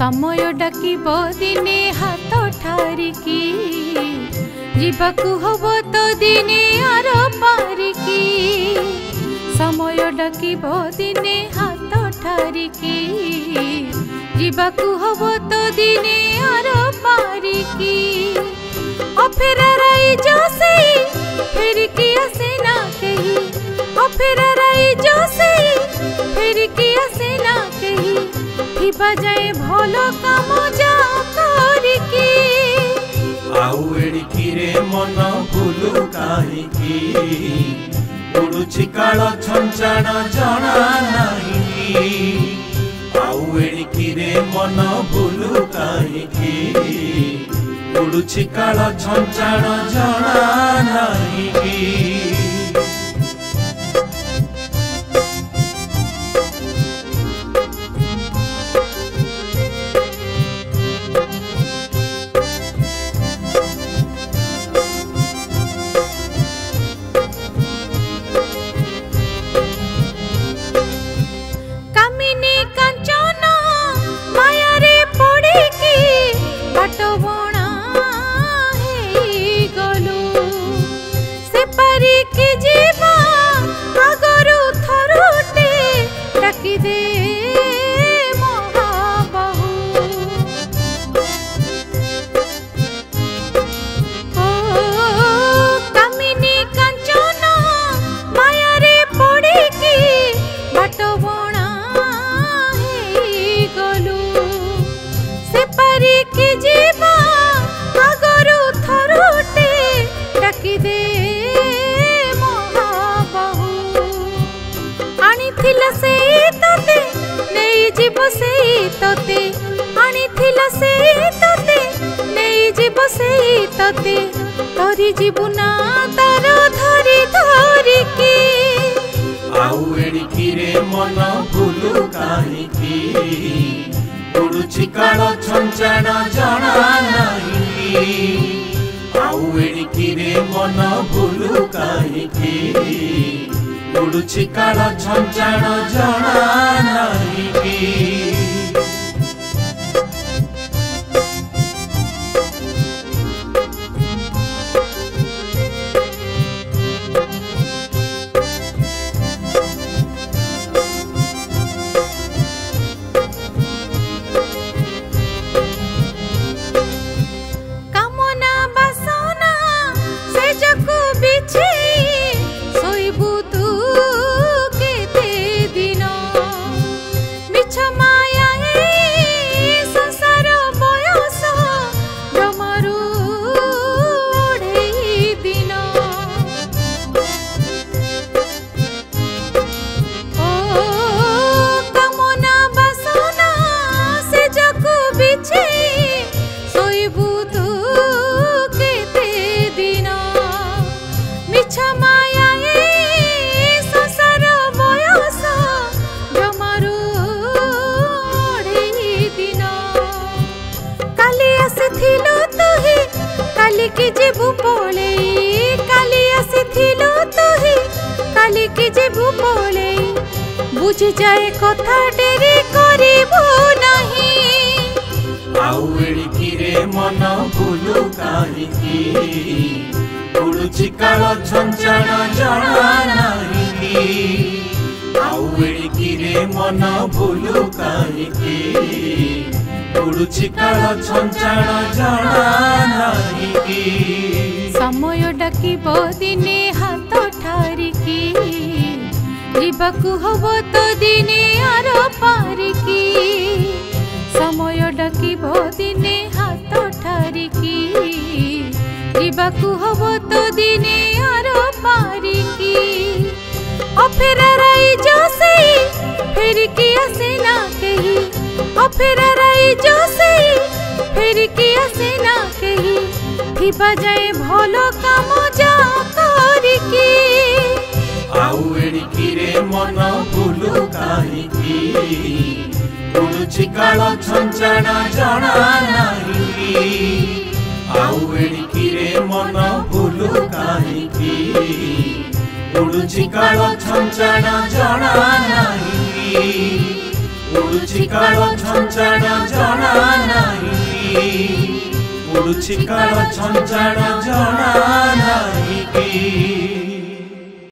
समय डाकिब दिने हाथ ठारिकी जीवाकू हब तो दिने आर पारिकी समय डाकिब दिने हाथ ठारिकी जीवाकू हब तो दिने आर पारिकी अफेराराई जो से फेरिकी आसे ना कही अफेराराई जो से फेरिकी आसे ना कही थिबा जाए भलो काम जा करिकी आउ एड़िकी रे मन भूलु काहिकी उड़ुछि काल छंचाण जना नाही आउ एड़िकी रे मन भूलु काहिकी उड़ुछि काल छंचाण जना नाही तोरी जीवना तार धरी धरिकी आउ एड़िकी रे मन भूलु काहिकी उड़ुछि काल छंचाण जना नाही आउ एड़िकी रे मन भूलु काहिकी उड़ुछि काल छंचाण जना नाही की जेबू पोले काली आसीथिलो तोही काली की जेबू पोले बुझ जाए कथा डेरी करिबो नहीं आउ एड़िकी रे मन भूलु काहिकी उड़ुछि काल छंचाण जना नाही आउ एड़िकी रे मन भूलु काहिकी उड़ुछि काल छंचाण जना नाही समय डाकिब दिने हाथ ठारिकी जीवाकू हब तो दिने आर पारिकी समय डाकिब दिने हाथ ठारिकी जीवाकू हब तो दिने आर पारिकी अफेराराई जो से फेरिकी आसे ना कही अफेराराई जो से फेरिकी आसे ना कही थिबा जाए भलो काम जा करिकी आउ एड़िकी रे मन भूलु काहिकी उड़ुछि काल छंचाण जना नाही आउ एड़िकी रे मन भूलु काहिकी उड़ुछि काल छंचाण जना नाही उड़ुछि काल छंचाण जना नाही उड़ुछि काल छंचाण जना नाही।